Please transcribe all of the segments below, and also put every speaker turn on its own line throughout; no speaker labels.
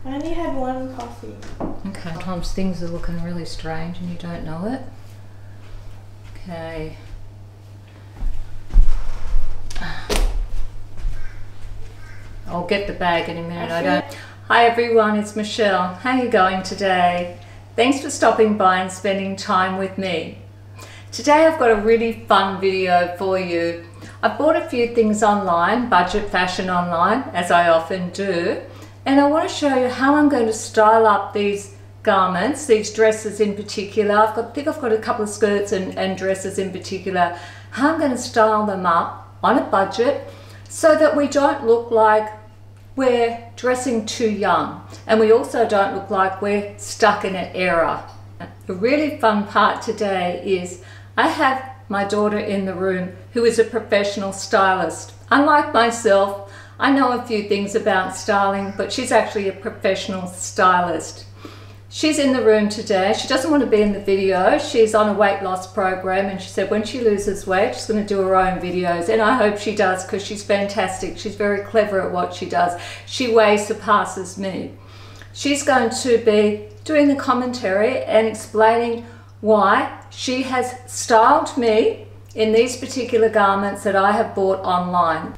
I only had one coffee.
Okay, sometimes things are looking really strange and you don't know it. Okay. I'll get the bag in a minute. Hi everyone, it's Michelle. How are you going today? Thanks for stopping by and spending time with me. Today I've got a really fun video for you. I've bought a few things online, budget fashion online, as I often do, and I want to show you how I'm going to style up these garments, these dresses in particular. I think I've got a couple of skirts and dresses in particular, how I'm going to style them up on a budget so that we don't look like we're dressing too young, and we also don't look like we're stuck in an era. The really fun part today is I have my daughter in the room who is a professional stylist. Unlike myself, I know a few things about styling, but she's actually a professional stylist. She's in the room today. She doesn't want to be in the video. She's on a weight loss program, and she said when she loses weight, she's going to do her own videos, and I hope she does because she's fantastic. She's very clever at what she does. She way surpasses me. She's going to be doing the commentary and explaining why she has styled me in these particular garments that I have bought online.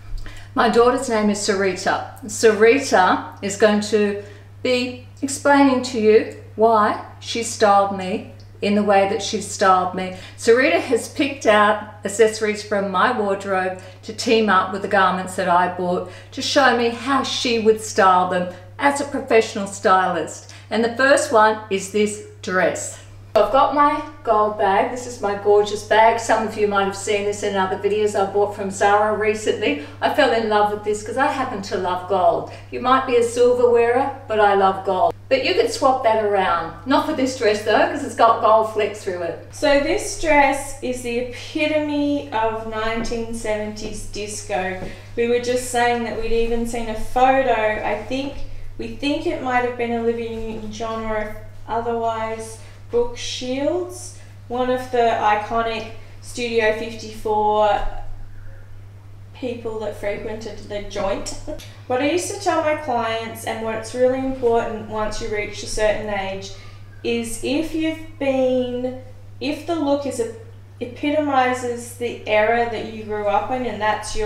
My daughter's name is Sarita. Sarita is going to be explaining to you why she styled me in the way that she's styled me. Sarita has picked out accessories from my wardrobe to team up with the garments that I bought to show me how she would style them as a professional stylist. And the first one is this dress. I've got my gold bag. This is my gorgeous bag. Some of you might have seen this in other videos I bought from Zara recently. I fell in love with this because I happen to love gold. You might be a silver wearer, but I love gold. But you could swap that around. Not for this dress though, because it's got gold flecks through it.
So this dress is the epitome of 1970s disco. We were just saying that we'd even seen a photo. We think it might have been Olivia Newton-John, or otherwise Brooke Shields, one of the iconic Studio 54 people that frequented the joint. What I used to tell my clients, and what's really important once you reach a certain age, is if the look epitomizes the era that you grew up in, and that's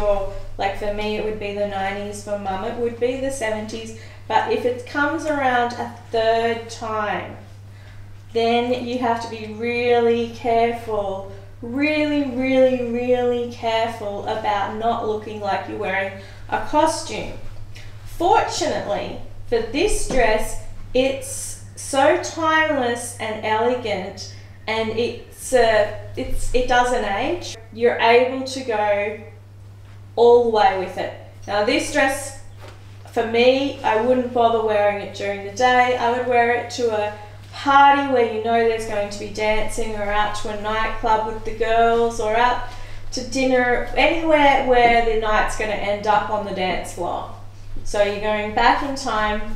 like for me it would be the 90s, for mum it would be the 70s, but if it comes around a third time, then you have to be really careful, really careful about not looking like you're wearing a costume. Fortunately, for this dress, it's so timeless and elegant, and it doesn't age. You're able to go all the way with it. Now this dress, for me, I wouldn't bother wearing it during the day. I would wear it to a party where you know there's going to be dancing, or out to a nightclub with the girls, or out to dinner, anywhere where the night's going to end up on the dance floor. So you're going back in time.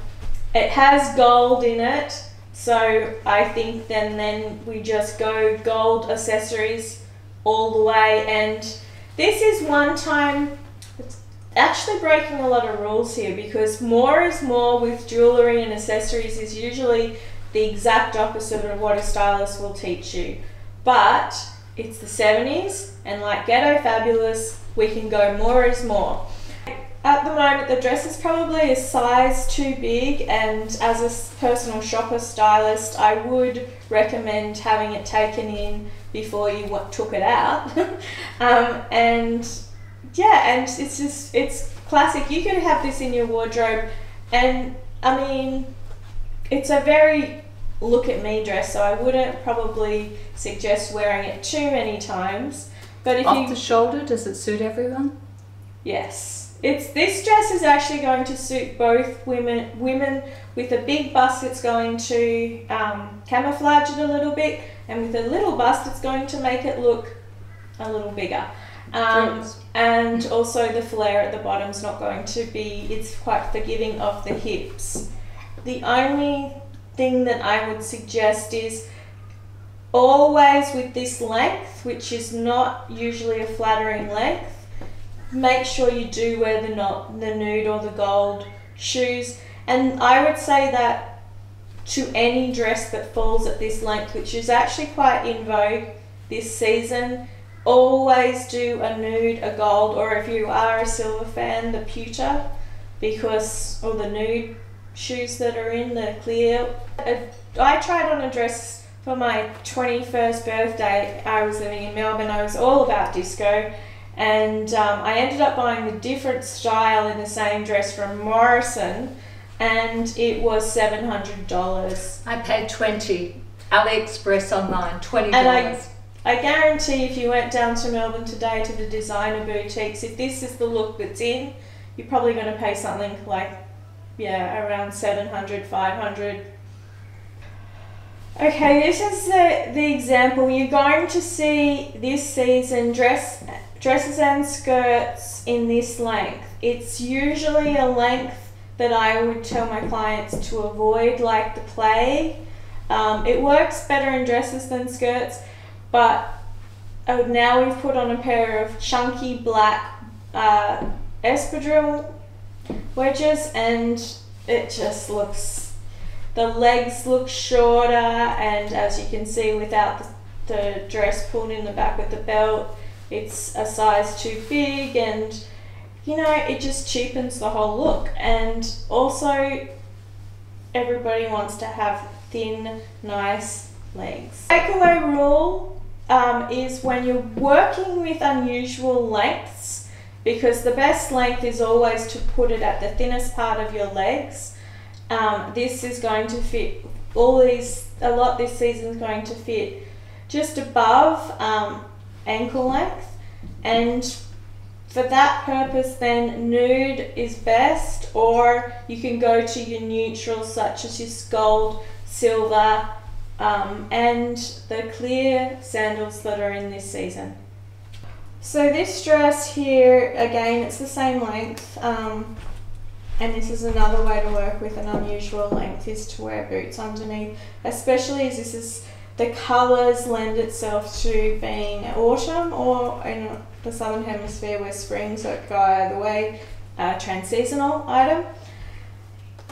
It has gold in it, so I think then we just go gold accessories all the way. And this is one time, it's actually breaking a lot of rules here, because more is more with jewellery and accessories is usually the exact opposite of what a stylist will teach you. But it's the 70s, and like Ghetto Fabulous, we can go more is more. At the moment, the dress is probably a size too big, and as a personal shopper stylist, I would recommend having it taken in before you took it out. And it's classic. You could have this in your wardrobe, and I mean, it's a very look at me dress, so I wouldn't probably suggest wearing it too many times. But if
off the shoulder, does it suit everyone?
Yes. This dress is actually going to suit both women with a big bust. It's going to camouflage it a little bit, and with a little bust it's going to make it look a little bigger. And also the flare at the bottom is not going to be, it's quite forgiving of the hips. The only thing that I would suggest is always with this length, which is not usually a flattering length, make sure you do wear the nude or the gold shoes. And I would say that to any dress that falls at this length, which is actually quite in vogue this season, always do a nude, a gold, or if you are a silver fan, the pewter, because, or the nude shoes that are in the clear. I tried on a dress for my 21st birthday. I was living in Melbourne. I was all about disco, and I ended up buying a different style in the same dress from Morrison, and it was $700.
I paid $20. AliExpress online, $20.
And I guarantee if you went down to Melbourne today to the designer boutiques, if this is the look that's in, you're probably going to pay something like, yeah, around $700, $500. Okay, this is the example. You're going to see this season dresses and skirts in this length. It's usually a length that I would tell my clients to avoid like the plague. It works better in dresses than skirts, but now we've put on a pair of chunky black espadrille wedges, and it just looks, the legs look shorter, and as you can see, without the dress pulled in the back with the belt, it's a size too big, and you know, it just cheapens the whole look. And also everybody wants to have thin, nice legs. Takeaway rule is when you're working with unusual lengths, because the best length is always to put it at the thinnest part of your legs. This is going to fit a lot this season is going to fit just above ankle length, and for that purpose then nude is best, or you can go to your neutrals such as your gold, silver, and the clear sandals that are in this season. So this dress here, again, it's the same length, and this is another way to work with an unusual length, is to wear boots underneath, especially as the colours lend itself to being autumn, or in the southern hemisphere we're spring, so it could go either way, trans-seasonal item.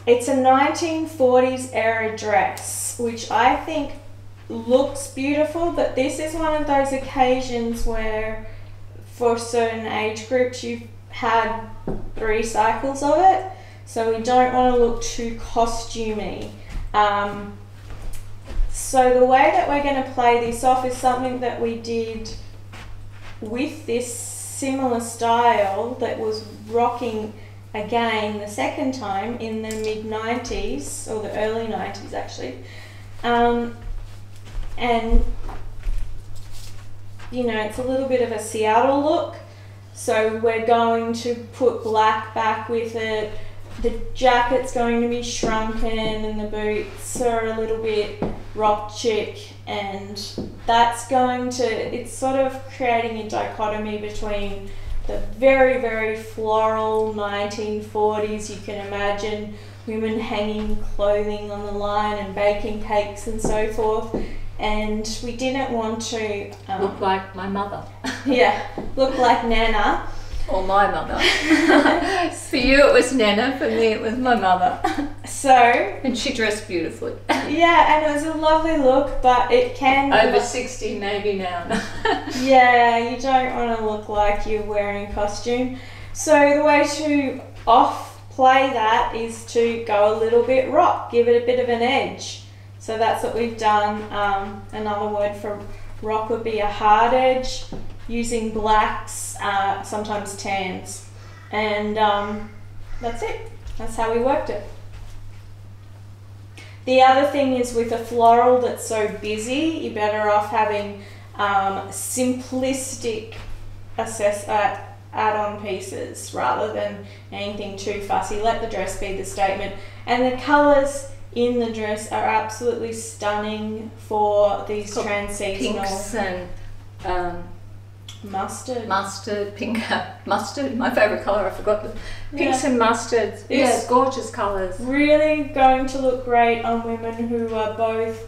It's a 1940s era dress, which I think looks beautiful, but this is one of those occasions where for certain age groups you've had 3 cycles of it, so we don't want to look too costumey. So the way that we're going to play this off is something that we did with this similar style that was rocking again the second time in the mid-90s, or the early 90s actually. And you know, it's a little bit of a Seattle look, so we're going to put black back with it. The jacket's going to be shrunken and the boots are a little bit rock chic, and that's going to, it's sort of creating a dichotomy between the very, very floral 1940s. You can imagine women hanging clothing on the line and baking cakes and so forth, and we didn't want to
look like my mother.
Yeah, look like Nana.
Or my mother. For you it was Nana, for me it was my mother.
So,
and she dressed beautifully.
Yeah, and it was a lovely look, but it can...
Over 60 maybe now.
Yeah, you don't want to look like you're wearing a costume. So the way to off-play that is to go a little bit rock, give it a bit of an edge. So that's what we've done. Another word for rock would be a hard edge, using blacks, sometimes tans, and that's it. That's how we worked it. The other thing is, with a floral that's so busy, you're better off having simplistic add-on pieces rather than anything too fussy. Let the dress be the statement. And the colours in the dress are absolutely stunning for these trans-seasonal.
Pinks and
mustard,
pink, mustard, my favourite colour, I forgot the pinks and mustards. Yeah, gorgeous colours. Really going to look great on women who are both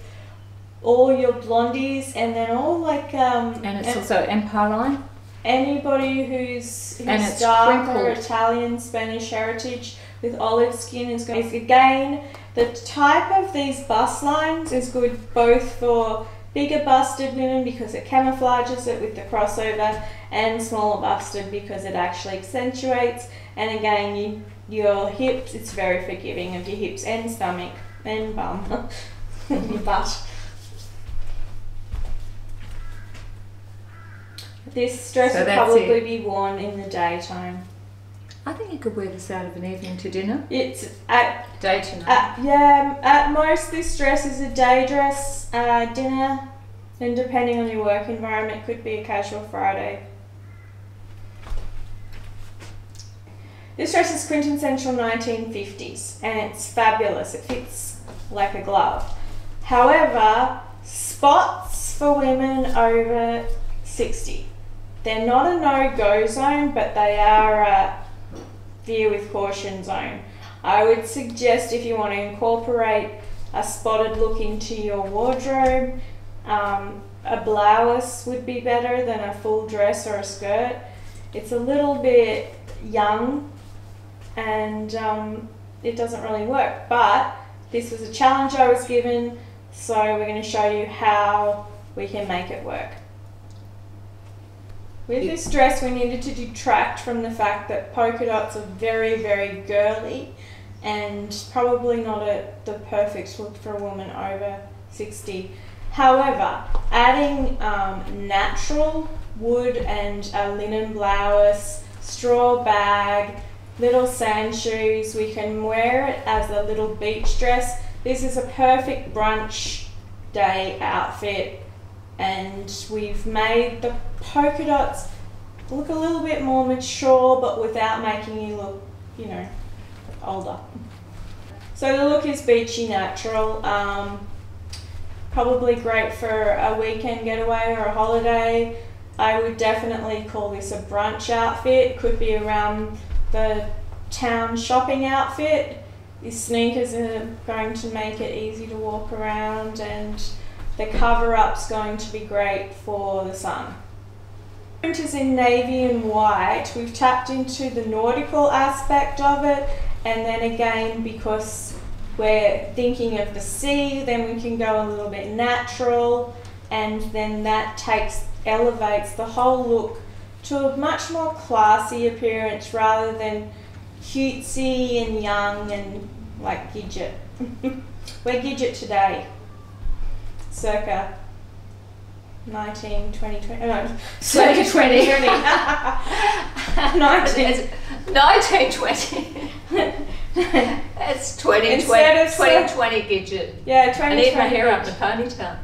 all your blondies and then all like and it's also empire line.
Anybody who's
and it's
dark or
crinkled.
Italian, Spanish heritage with olive skin is good. Again, the type of these bust lines is good both for bigger busted women because it camouflages it with the crossover, and smaller busted because it actually accentuates. And again, your hips, it's very forgiving of your hips and stomach and bum, your butt. This dress would probably be worn in the daytime.
I think you could wear this out of an evening to dinner.
It's at
day to night.
At most this dress is a day dress, dinner, and depending on your work environment, could be a casual Friday. This dress is quintessential 1950s and it's fabulous. It fits like a glove. However, spots for women over 60. They're not a no-go zone, but they are a veer with caution zone. I would suggest if you want to incorporate a spotted look into your wardrobe, a blouse would be better than a full dress or a skirt. It's a little bit young and it doesn't really work, but this was a challenge I was given, so we're going to show you how we can make it work. With this dress, we needed to detract from the fact that polka dots are very, very girly and probably not the perfect look for a woman over 60. However, adding natural wood and a linen blouse, straw bag, little sand shoes, we can wear it as a little beach dress. This is a perfect brunch day outfit, and we've made the polka dots look a little bit more mature, but without making you look, you know, older. So the look is beachy natural, probably great for a weekend getaway or a holiday. I would definitely call this a brunch outfit. Could be around the town shopping outfit. These sneakers are going to make it easy to walk around, and the cover-up's going to be great for the sun. Print is in navy and white. We've tapped into the nautical aspect of it, and then again, because we're thinking of the sea, then we can go a little bit natural, and then that elevates the whole look to a much more classy appearance rather than cutesy and young and like Gidget. We're Gidget today, circa 2020. No, circa 2020.
1920. It's 2020 Gidget.
Yeah, 2020.
I need my hair up in a ponytail.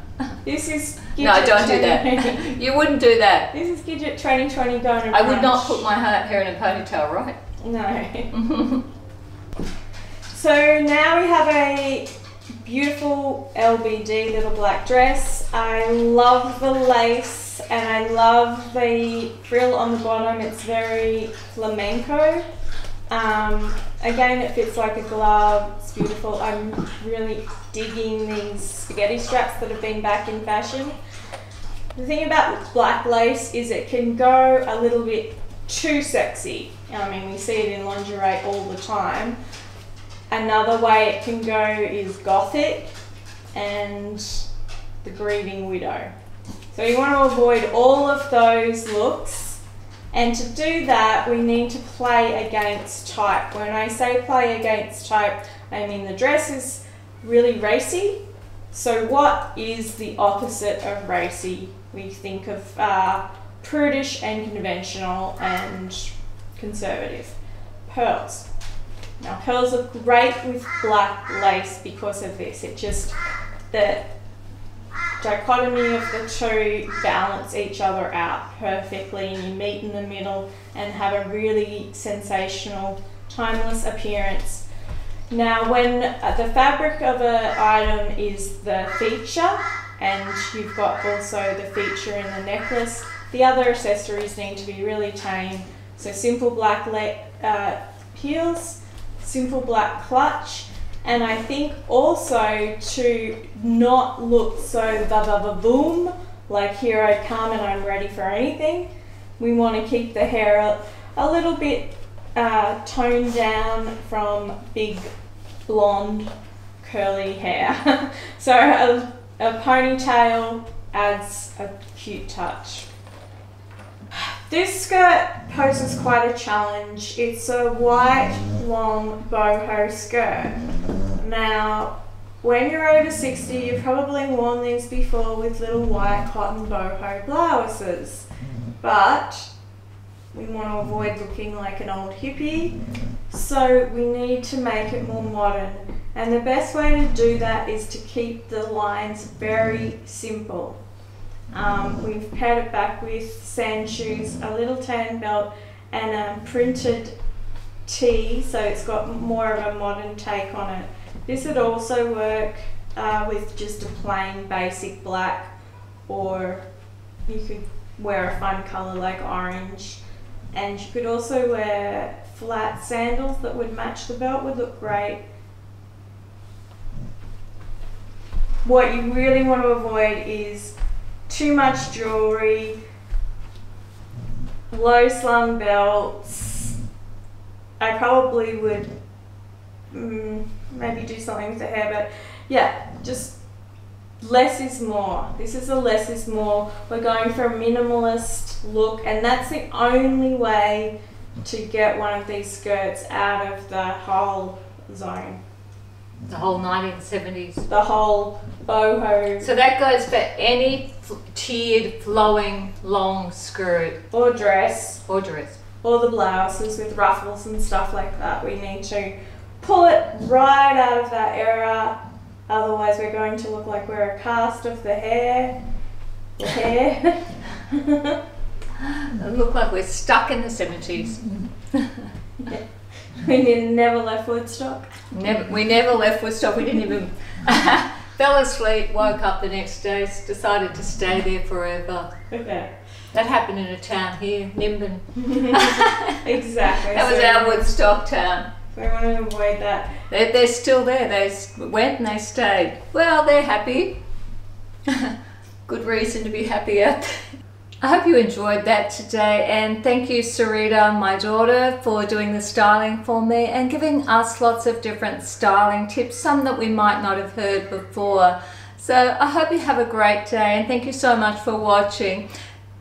This is Gidget.
No, don't do that. You wouldn't do that.
This is Gidget 2020 going to
I would not put my hair in a ponytail, right?
No. So now we have a beautiful LBD little black dress. I love the lace and I love the frill on the bottom. It's very flamenco. Again, it fits like a glove. It's beautiful. I'm really digging these spaghetti straps that have been back in fashion. The thing about black lace is it can go a little bit too sexy. I mean, we see it in lingerie all the time. Another way it can go is gothic and the grieving widow. So you want to avoid all of those looks, and to do that we need to play against type. When I say play against type, I mean the dress is really racy. So what is the opposite of racy? We think of prudish and conventional and conservative. Pearls. Now pearls look great with black lace because of this. It just, the dichotomy of the two balance each other out perfectly, and you meet in the middle and have a really sensational, timeless appearance. Now when the fabric of an item is the feature, and you've got also the feature in the necklace, the other accessories need to be really tame. So simple black heels, simple black clutch, and I think also to not look so boom, like here I come and I'm ready for anything. We want to keep the hair a little bit toned down from big blonde curly hair. So a ponytail adds a cute touch. This skirt poses quite a challenge. It's a white long boho skirt. Now, when you're over 60, you've probably worn these before with little white cotton boho blouses, but we want to avoid looking like an old hippie, so we need to make it more modern. And the best way to do that is to keep the lines very simple. We've paired it back with sand shoes, a little tan belt, and a printed tee, so it's got more of a modern take on it. This would also work with just a plain basic black, or you could wear a fun colour like orange. And you could also wear flat sandals that would match the belt, would look great. What you really want to avoid is too much jewellery, low slung belts. I probably would maybe do something with the hair, but yeah, just less is more. This is a less is more. We're going for a minimalist look, and that's the only way to get one of these skirts out of the whole zone.
The whole 1970s.
The whole boho.
So that goes for any tiered, flowing, long skirt.
Or dress.
Or dress.
Or the blouses with ruffles and stuff like that. We need to pull it right out of that era. Otherwise we're going to look like we're a cast of the hair. The hair.
It look like we're stuck in the 70s.
Yeah. We never left Woodstock.
We never left Woodstock. We didn't even fell asleep, woke up the next day, decided to stay there forever.
Okay.
That happened in a town here, Nimbin.
Exactly.
That was our Woodstock town.
So we want to avoid that.
They're still there. They went and they stayed. Well, they're happy. Good reason to be happy out there. I hope you enjoyed that today, and thank you Sarita, my daughter, for doing the styling for me and giving us lots of different styling tips, some that we might not have heard before. So I hope you have a great day, and thank you so much for watching.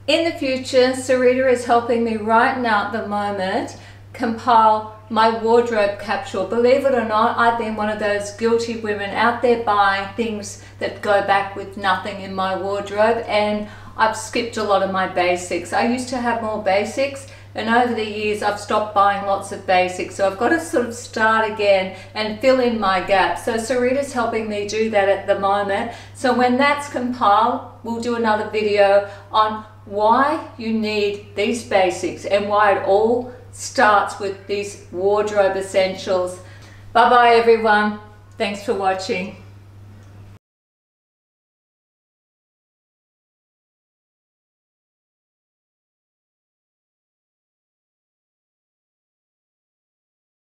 In the future, Sarita is helping me right now at the moment compile my wardrobe capsule. Believe it or not, I've been one of those guilty women out there buying things that go back with nothing in my wardrobe, and I've skipped a lot of my basics. I used to have more basics, and over the years I've stopped buying lots of basics, so I've got to sort of start again and fill in my gaps. So Sarita's helping me do that at the moment. So when that's compiled, we'll do another video on why you need these basics and why it all starts with these wardrobe essentials. Bye bye everyone. Thanks for watching.